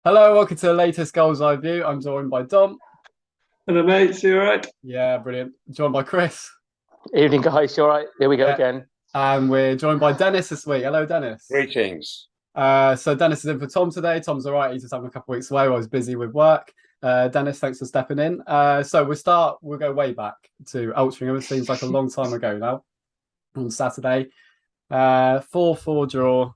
Hello, welcome to the latest Goals Eye View. I'm joined by Dom. Hello, mate. You all right? Yeah, brilliant. Joined by Chris. Evening, guys. You all right? Here we go Yeah. again. And we're joined by Dennis this week. Hello, Dennis. Greetings. So Dennis is in for Tom today. Tom's all right. He's just having a couple of weeks away while he's busy with work. Dennis, thanks for stepping in. So we'll go way back to Altrincham. It seems like a long time ago now. On Saturday. 4-4 draw.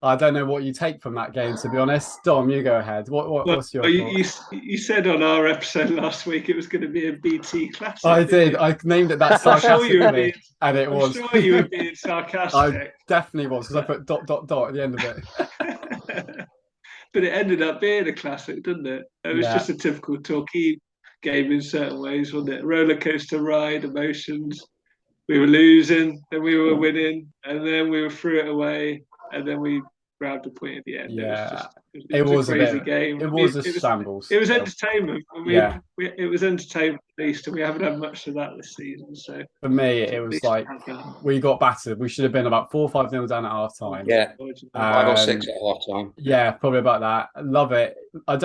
I don't know what you take from that game, to be honest. Dom, you go ahead. What's your thoughts? You said on our episode last week it was going to be a BT classic. I did. I named it that sarcastically, and it was. I'm sure you were being sarcastic. I definitely was, because I put ... at the end of it. But it ended up being a classic, didn't it? It was just a typical Torquay game in certain ways, wasn't it? Roller coaster ride, emotions. We were losing, then we were winning, and then we threw it away, and then we grabbed a point at the end. Yeah, it was a crazy game. It was a shambles. It was entertainment. It was entertainment at least, and we haven't had much of that this season. So for me, it was like we got battered. We should have been about 4 or 5-0 down at half time. Yeah, 5 or 6 at half time. Yeah, probably about that. Love it. I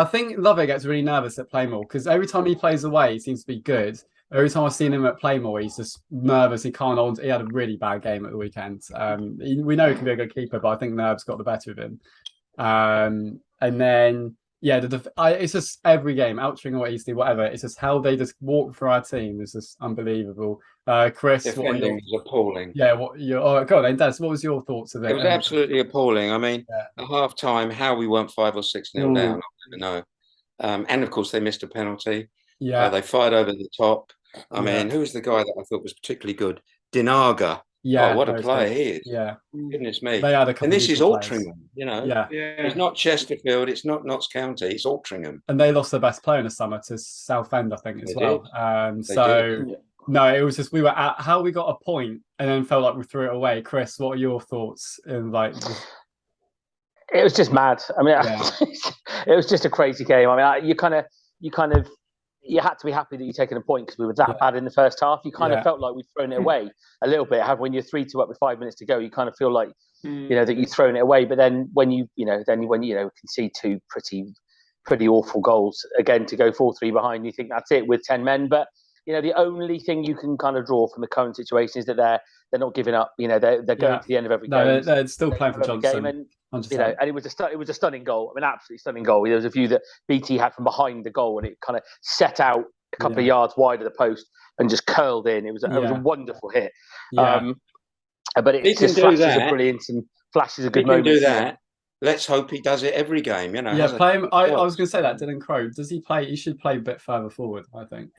think Love it gets really nervous at Playmore because every time he plays away, he seems to be good. Every time I've seen him at Playmore, he's just nervous. He can't hold. He had a really bad game at the weekend. We know he can be a good keeper, but I think nerves got the better of him. And then it's just every game, Altrincham or Eastleigh, whatever. It's just how they just walk through our team is just unbelievable. Chris, defending was appalling. Yeah, go on then, Des. What was your thoughts of it? It was absolutely appalling. I mean, at half time, how we weren't 5 or 6-0 down, I don't know. And of course, they missed a penalty. Yeah, they fired over the top. I mean, who was the guy that I thought was particularly good? Dinaga. Yeah, what a player he is. Yeah, goodness me. They had a couple and this is Altrincham, you know. Yeah, it's not Chesterfield, it's not Notts County, it's Altrincham. And they lost their best player in the summer to Southend, I think, as well. No, it was just we were at how we got a point and then felt like we threw it away. Chris, what are your thoughts? It was just mad. I mean, it was just a crazy game. I mean, you had to be happy that you're taking a point because we were that bad in the first half. You kind of felt like we'd thrown it away a little bit. When you're 3-2 up with 5 minutes to go, you kind of feel like that you've thrown it away. But then when you concede 2 pretty awful goals again to go 4-3 behind, you think that's it with 10 men. But the only thing you can kind of draw from the current situation is that they're not giving up. They're going to the end of every game. No, they're still playing for Johnson. And it was a stunning goal. I mean, absolutely stunning goal. There was a view that BT had from behind the goal, and it kind of set out a couple of yards wide of the post and just curled in. It was a wonderful hit. Yeah. But it just flashes of brilliance and flashes of good moments. He can do that. Let's hope he does it every game. Yeah, play him. I was going to say that. Dylan Crowe, does he play? He should play a bit further forward, I think.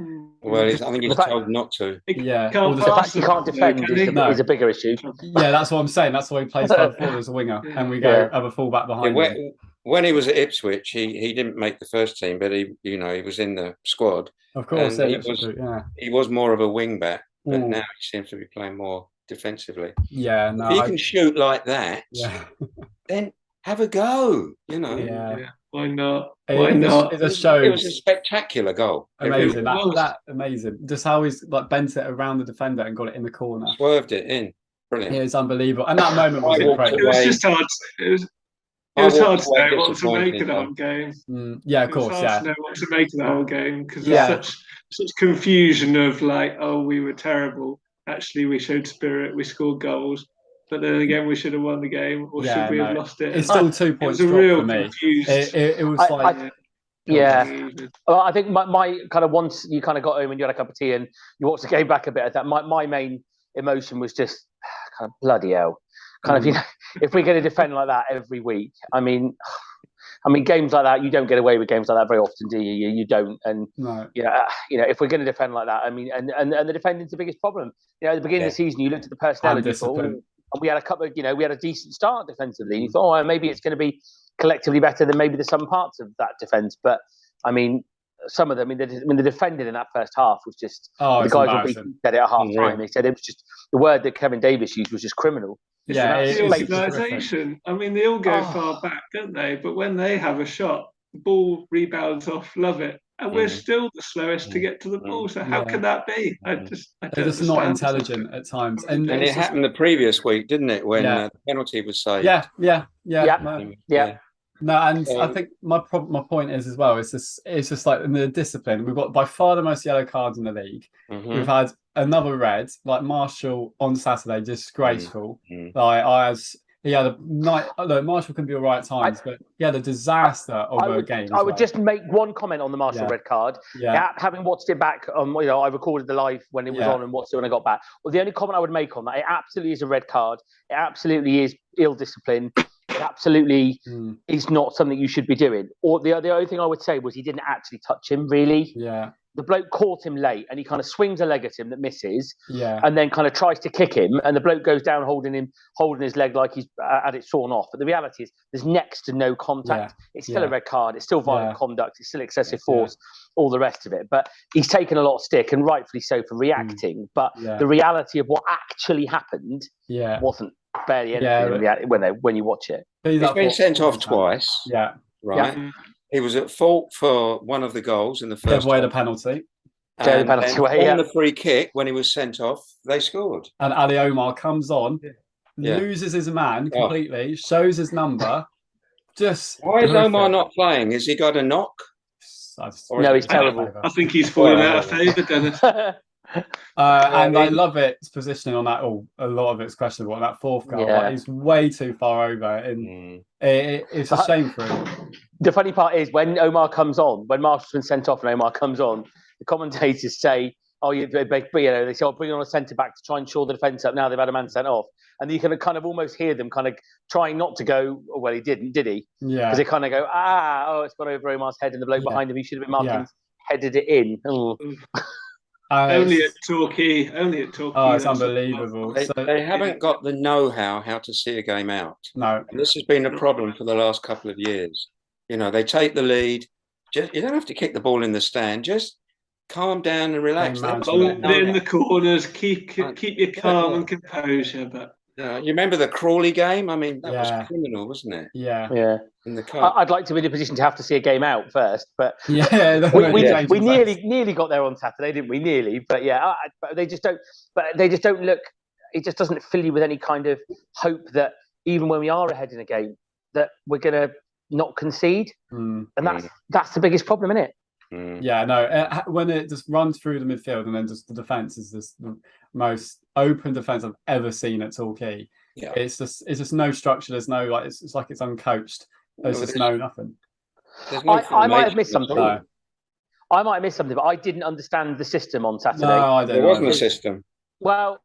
Well, I think he's told not to. Yeah, the fact he can't defend is a bigger issue. Yeah, that's what I'm saying. That's why he plays further forward as a winger, and we go have a fullback behind him. When he was at Ipswich, he didn't make the first team, but he was in the squad. Of course, he was more of a wing back, but now he seems to be playing more defensively. Yeah, no, if he can shoot like that, then have a go. Yeah. Why not? It just shows. It was a spectacular goal. Amazing. That amazing. Just how he's bent it around the defender and got it in the corner. Swerved it in. Brilliant. It was unbelievable. And that moment was incredible. It was just hard. It was hard to know what to make of the whole game. Yeah, of course. It was hard to know what to make of the whole game because there's such confusion of we were terrible. Actually, we showed spirit. We scored goals. But then again, we should have won the game, or should we have lost it? It's still 2 points. It was a real for me. confused. It was Well, I think my kind of once you kind of got home and you had a cup of tea and you watched the game back a bit. That my main emotion was just kind of bloody hell. Kind of if we're going to defend like that every week, I mean, games like that, you don't get away with games like that very often, do you? You don't. And if we're going to defend like that, I mean, and the defending's the biggest problem. At the beginning of the season, you looked at the personnel and you thought, and we had a couple of, we had a decent start defensively. You thought, maybe it's going to be collectively better than maybe the some parts of that defense. But I mean, some of them, the defending in that first half was just the guys said it at half time. They said it was just the word that Kevin Davis used was just criminal. The organisation. I mean, they all go far back, don't they? But when they have a shot, the ball rebounds off. Love it. And we're still the slowest to get to the ball. So how can that be? They're just not intelligent at times. And it happened the previous week, didn't it? When the penalty was saved. Yeah. No, and I think my point is as well. It's just like in the discipline. We've got by far the most yellow cards in the league. We've had another red, like Marshall on Saturday, disgraceful. Like he had a night. Look, Marshall can be all right at times, but he had a disaster of a game. I would just make one comment on the Marshall red card. Yeah. Having watched it back, I recorded the live when it was on and watched it when I got back. Well, the only comment I would make on that, it absolutely is a red card. It absolutely is ill discipline. It absolutely is not something you should be doing. Or the only thing I would say was he didn't actually touch him, really. Yeah. The bloke caught him late and he kind of swings a leg at him that misses. Yeah. And then kind of tries to kick him. And the bloke goes down holding his leg like he's had it sawn off. But the reality is there's next to no contact. It's still a red card. It's still violent conduct. It's still excessive force, all the rest of it. But he's taken a lot of stick, and rightfully so, for reacting. But the reality of what actually happened wasn't barely anything when you watch it. He's been sent off twice. Yeah. Right. Yeah. He was at fault for one of the goals in the first. Gave away the penalty. And on the free kick, when he was sent off, they scored. And Ali Omar comes on, loses his man completely, shows his number. Why is Omar not playing? Has he got a knock? No, he's terrible. I think he's fallen out of favour, Dennis. And I love its positioning on that. A lot of it's questionable. That fourth goal, he's way too far over, and it's a shame for him. The funny part is when Omar comes on, when Marshall's been sent off and Omar comes on, the commentators say, they say, bring on a centre back to try and shore the defence up. Now they've had a man sent off, and you can kind of almost hear them kind of trying not to go. Well, he didn't, did he? Yeah. Because they kind of go, it's gone over Omar's head, and the bloke behind him, he should have been marking, headed it in. Only at Torquay. Oh, it's unbelievable. They haven't got the know-how to see a game out. No. And this has been a problem for the last couple of years. They take the lead. You don't have to kick the ball in the stand. Just calm down and relax. Hold it in the corners. Keep your calm and composure. But you remember the Crawley game? I mean, that was criminal, wasn't it? Yeah. In the cup. I'd like to be in a position to have to see a game out first, but we nearly got there on Saturday, didn't we? Nearly, but but they just don't. But they just don't look. It just doesn't fill you with any kind of hope that even when we are ahead in a game, that we're going to not concede, and that's the biggest problem, isn't it? Yeah, no. When it just runs through the midfield and then just the defence is just the most open defence I've ever seen at Torquay. Yeah, it's just no structure. There's no it's like it's uncoached. There's just nothing. I might have missed something. No. I might have missed something, but I didn't understand the system on Saturday. No, I don't. There wasn't a system. Well,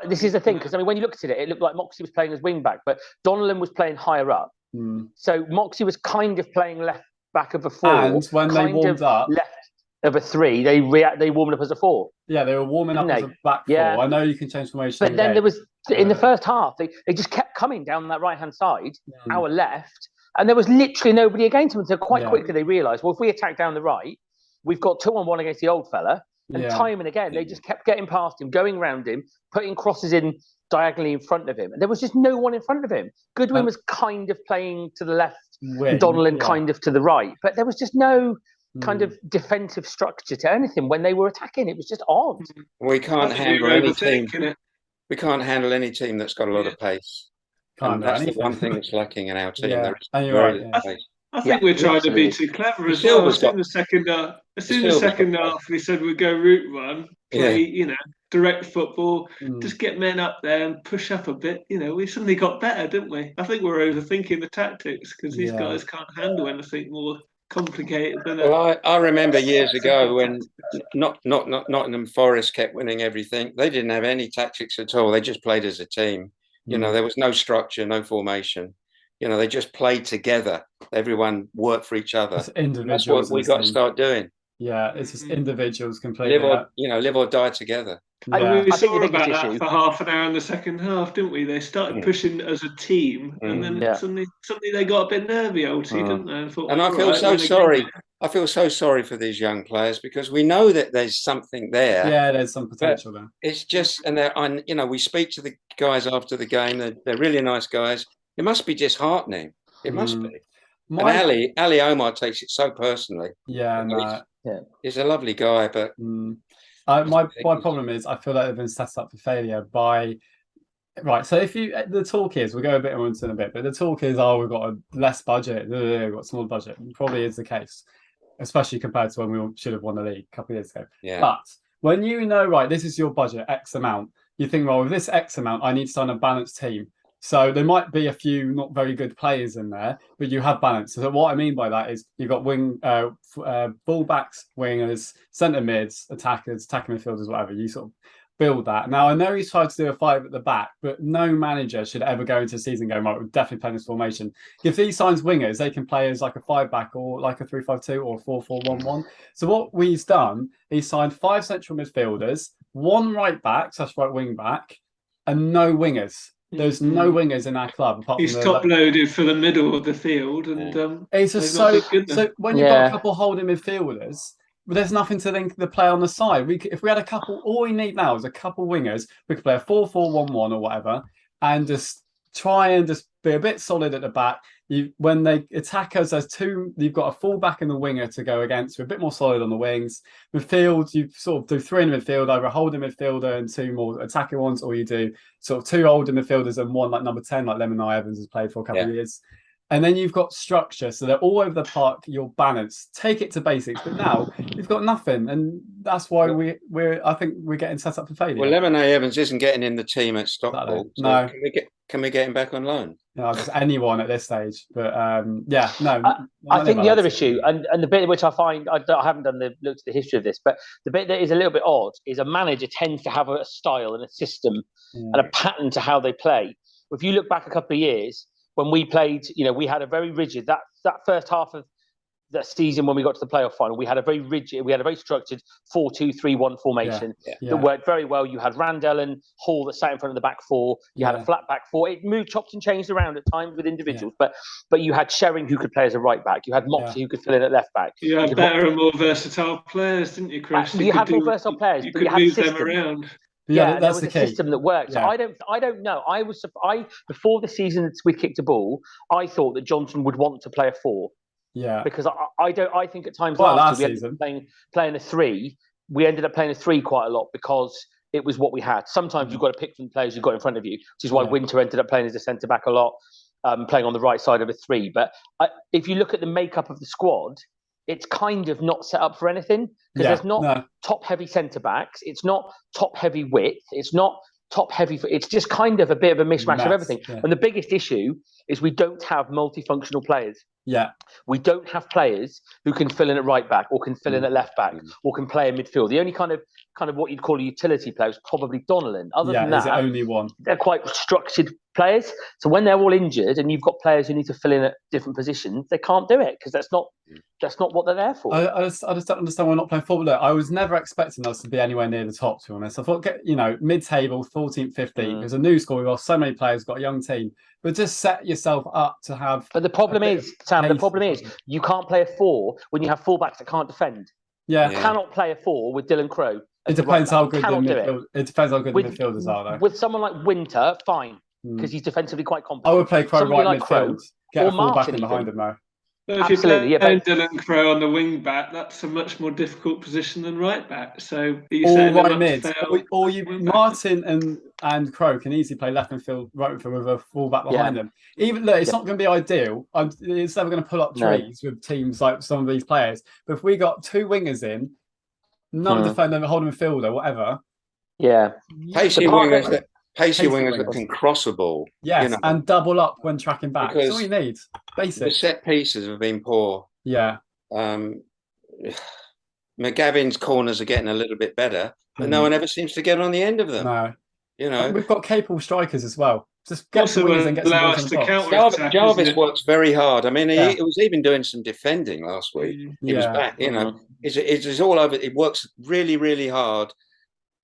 this is the thing, because when you looked at it, it looked like Moxie was playing as wing back, but Donnellan was playing higher up. So Moxie was kind of playing left back of a 4. And when they warmed up, left of a 3, they warmed up as a 4. Yeah, they were warming up as a back 4. I know you can change formation. But then there was in the first half, they just kept coming down that right hand side, our left. And there was literally nobody against them. So quite quickly they realised, well, if we attack down the right, we've got 2-on-1 against the old fella. And time and again, they just kept getting past him, going round him, putting crosses in diagonally in front of him. And there was just no one in front of him. Goodwin was kind of playing to the left, Donnellan kind of to the right. But there was just no kind of defensive structure to anything when they were attacking. It was just odd. We can't handle any team. We can't handle any team that's got a lot of pace. That's the one thing that's lacking in our team. I think we're trying to be too clever as well. As soon as the second half, we said we'd go route one, play, direct football, just get men up there and push up a bit. We suddenly got better, didn't we? I think we're overthinking the tactics because these guys can't handle anything more complicated than it. Well, I remember years ago when Nottingham Forest kept winning everything. They didn't have any tactics at all. They just played as a team. There was no structure, no formation. They just played together. Everyone worked for each other. That's what we got to start doing. Yeah, it's just individuals completely. Live or die together. We saw about that for half an hour in the second half, didn't we? They started pushing as a team, and then suddenly they got a bit nervy, didn't they? And I feel so sorry. I feel so sorry for these young players because we know that there's something there. Yeah, there's some potential there. It's just, and we speak to the guys after the game. They're really nice guys. It must be disheartening. It must be. And Ali Omar takes it so personally. Yeah, he's a lovely guy, but my problem is I feel like they've been set up for failure by Right. So if you the talk is, we'll go a bit more into it in a bit, but the talk is, oh, we've got a less budget, we've got a small budget. It probably is the case, especially compared to when we should have won the league a couple of years ago. Yeah. But when you know, right, this is your budget, X amount, you think, well, with this X amount, I need to sign a balanced team. So there might be a few not very good players in there, but you have balance. So what I mean by that is you've got fullbacks, wingers, centre mids, attackers, attacking midfielders, whatever. You sort of build that. Now, I know he's tried to do a 5 at the back, but no manager should ever go into a season going, right, we're definitely playing this formation. If he signs wingers, they can play as like a 5-back or like a 3-5-2 or 4-4-1-1. So what we've done, he's signed 5 central midfielders, 1 right back, / right wing back, and no wingers. There's no wingers in our club. Apart He's from top loaded for the middle of the field, and it's just so when you've got a couple holding midfielders, but there's nothing to link the play on the side. If we had a couple, all we need now is a couple wingers. We could play a 4-4-1-1 or whatever, and just try and just be a bit solid at the back. When they attack us, there's 2. You've got a fullback and the winger to go against. We're a bit more solid on the wings. Midfield, you sort of do 3 in the midfield, either a holding midfielder and 2 more attacking ones, or you do sort of 2 holding midfielders and 1 like number 10, like Lemon Evans has played for a couple of years. And then you've got structure, so they're all over the park. You're balanced. Take it to basics, but now you've got nothing, and that's why I think we're getting set up for failure. Well, Lemon Evans isn't getting in the team at Stockport. So no, can we get him back on loan? No, just anyone at this stage. But I think the other issue, and the bit which I find I haven't done looked at the history of this, but the bit that is a little bit odd is a manager tends to have a style and a system and a pattern to how they play. If you look back a couple of years. When we played, we had a very rigid that first half of the season when we got to the playoff final. We had a very structured 4-2-3-1 formation that worked very well. You had Randell and Hall that sat in front of the back 4. You had a flat back 4. It moved, chopped and changed around at times with individuals, but you had Shering who could play as a right back. You had Moxie who could fill in at left back. You had better and more versatile players, didn't you, Chris? You had more versatile players, but you had move them around. Yeah, that's the system that worked. So I don't know. Before the season we kicked a ball, I thought that Johnson would want to play a 4. Yeah, because I think at times last we season playing a 3. We ended up playing a 3 quite a lot because it was what we had. Sometimes you've got to pick from the players you've got in front of you, which is why Winter ended up playing as a centre back a lot, playing on the right side of a 3. But if you look at the makeup of the squad, it's kind of not set up for anything because there's not top heavy centre backs. It's not top heavy width. It's not top heavy. It's just kind of a bit of a mishmash of everything. Yeah. And the biggest issue is we don't have multifunctional players. Yeah. We don't have players who can fill in at right back or can fill in at left back or can play in midfield. The only kind of what you'd call a utility player is probably Donnellan. Other than that, the only one. They're quite structured players. So when they're all injured and you've got players who need to fill in at different positions, they can't do it because that's not what they're there for. I just don't understand why we're not playing football. Look, I was never expecting us to be anywhere near the top, to be honest. I thought, mid-table, 14th, 15th. There's a new score. We've got so many players, got a young team. But just set yourself up to have... But the problem is, Sam, you can't play a 4 when you have fullbacks that can't defend. Yeah. You cannot play a 4 with Dylan Crowe. It depends how good the midfielders are, though. With someone like Winter, fine, because he's defensively quite competent. I would play Crowe right midfield. Get a fullback in behind him, though. But if you play Dylan Crowe on the wing back, that's a much more difficult position than right back. So right mid, Martin and Crowe can easily play left midfield, right midfield with a fullback behind them. Even though it's not going to be ideal, it's never going to pull up trees with teams like some of these players. But if we got 2 wingers in, none defender, holding midfielder, whatever. Yeah, pacey wingers that can cross a ball. Yes, and double up when tracking back. That's all you need. Basic. The set pieces have been poor. Yeah. McGavin's corners are getting a little bit better, but no one ever seems to get on the end them. No. And we've got capable strikers as well. Just get some wingers and get some balls on the Jarvis works very hard. I mean, he was even doing some defending last week. He was back. It's all over. It works really, really hard,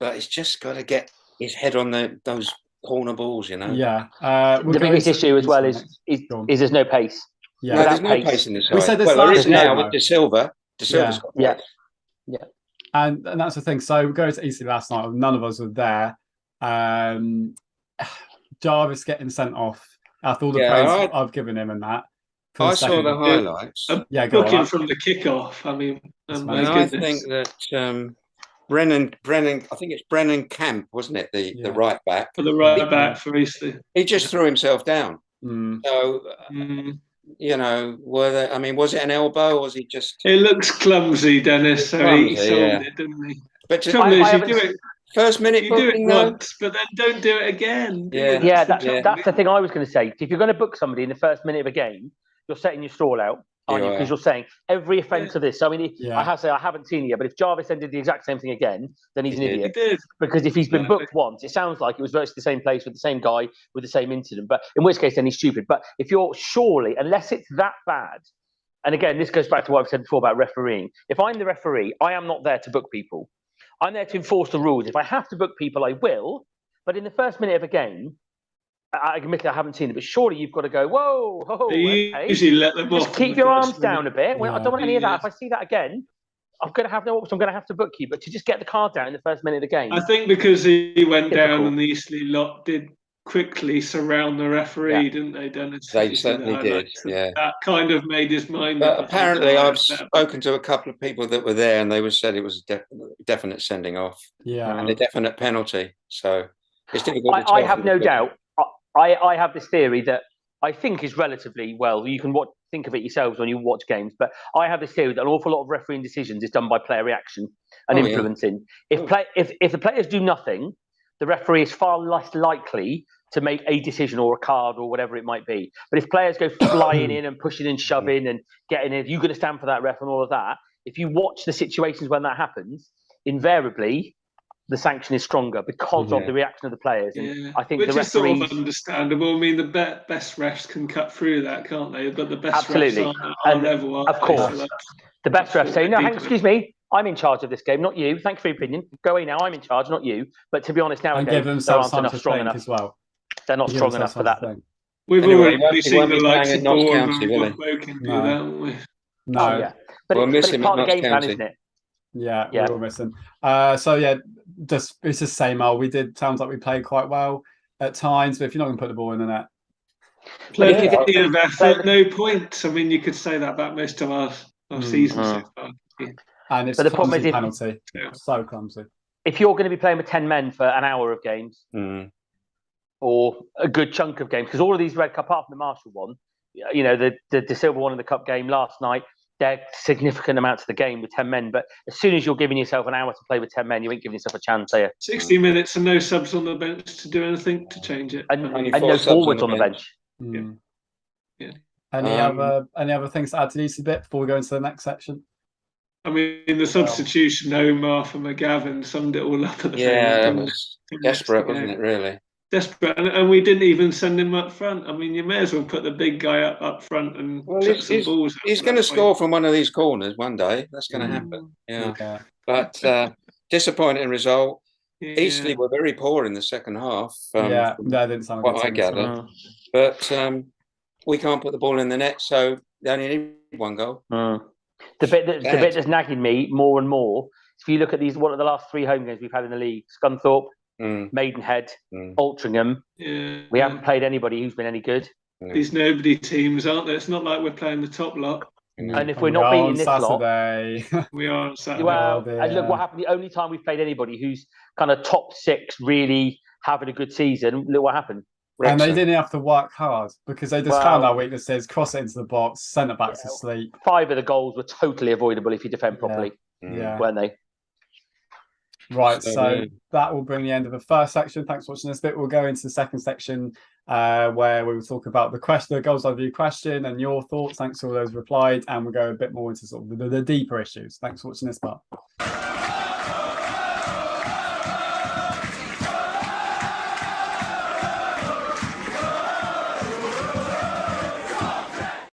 but it's just got to get his head on those corner balls. Yeah. The biggest issue as well is there's no pace. Yeah, no, there's no pace in this side. We said this there is now with De Silva. De Silva's got pace. Yeah. And that's the thing. So we go to Eastleigh last night. None of us were there. Jarvis getting sent off after all the praise I've given him and that. I saw the highlights. Booking from the kickoff. I mean, I think that Brennan. I think it's Brennan Camp, wasn't it? The right back. For the right back for Eastleigh. He just threw himself down. Mm. So, you know, was it an elbow or was he just... It looks clumsy, Dennis, so he sold it, didn't he? But just, trouble is, you do it first minute you do it once, but then don't do it again. That's the thing I was going to say. If you're going to book somebody in the first minute of a game, you're setting your stall out, aren't you? Because you're saying every offence of this. So, I mean, I have to say, I haven't seen it yet, but if Jarvis then did the exact same thing again, then he's an idiot. He did. Because if he's been booked once, it sounds like it was virtually the same place with the same guy with the same incident. But in which case, then he's stupid. But if you're surely, unless it's that bad, and again, this goes back to what I've said before about refereeing. If I'm the referee, I am not there to book people. I'm there to enforce the rules. If I have to book people, I will. But in the first minute of a game, I admit I haven't seen it, but surely you've got to go, whoa, okay. Usually let them just off. keep your arms down a bit. Well, I don't want any of that. If I see that again, I'm going to have no option. I'm going to have to book you. But to just get the card down in the first minute of the game. I think because he went down and the Eastleigh lot did quickly surround the referee, didn't they, Dennis? They certainly did, That kind of made his mind up. But apparently, I've spoken to a couple of people that were there and they said it was a definite sending off. And a definite penalty. So it's difficult to tell. I have no doubt. I have this theory that I think is relatively well. You can think of it yourselves when you watch games, but I have this theory that an awful lot of refereeing decisions is done by player reaction and influencing. If the players do nothing, the referee is far less likely to make a decision or a card or whatever it might be. But if players go flying in and pushing and shoving and getting in, you're going to stand for that ref and all of that. If you watch the situations when that happens, invariably the sanction is stronger because of the reaction of the players. And I think which the is sort referees... of understandable. I mean, the best refs can cut through that, can't they? But the best Absolutely. refs aren't level. Of course. So the best refs say, no, excuse me, I'm in charge of this game, not you. Thank you for your opinion. Go away now, I'm in charge, not you. But to be honest, nowadays, there aren't enough strong enough. As well. They're not strong enough for that. We've already seen the likes of Bourne and Woking do that, haven't we? No. Oh, yeah. But it's part of the game plan, isn't it? Yeah, we're all missing. It's the same old. Sounds like we played quite well at times, but if you're not going to put the ball in the net, plenty of effort, no points. I mean, you could say that about most of our season so far. And it's the problem is penalty. So clumsy. If you're going to be playing with 10 men for an hour of games, or a good chunk of games, because all of these Red Cup, apart from the Marshall one, you know, the silver one in the Cup game last night, they're significant amounts of the game with 10 men. But as soon as you're giving yourself an hour to play with 10 men, you ain't giving yourself a chance, are you? 60 minutes and no subs on the bench to do anything to change it. And no forwards on the bench. Any other things to add to these a bit before we go into the next section? I mean, the substitution, Omar for McGavin summed it all up at the it was desperate, wasn't it, really? Desperate, and we didn't even send him up front. I mean, you may as well put the big guy up front and chuck some balls. He's going to score from one of these corners one day. That's going to happen. Yeah. But disappointing result. Eastleigh were very poor in the second half. That didn't sound what I gathered. But we can't put the ball in the net, so they only need one goal. The bit that's nagging me more and more, if you look at one of the last 3 home games we've had in the league, Scunthorpe, Maidenhead, Altrincham, we haven't played anybody who's been any good. These nobody teams, aren't they? It's not like we're playing the top lot. And if we're not beating this lot, we are on Saturday. Well, and look what happened. The only time we've played anybody who's kind of top 6 really having a good season, look what happened. And they didn't have to work hard because they just found our weaknesses, cross it into the box, centre backs asleep. 5 of the goals were totally avoidable if you defend properly, weren't they? Right, so that will bring the end of the first section. Thanks for watching this bit. We'll go into the second section where we will talk about the goals I view question and your thoughts. Thanks to all those replied, and we'll go a bit more into sort of the deeper issues. Thanks for watching this part.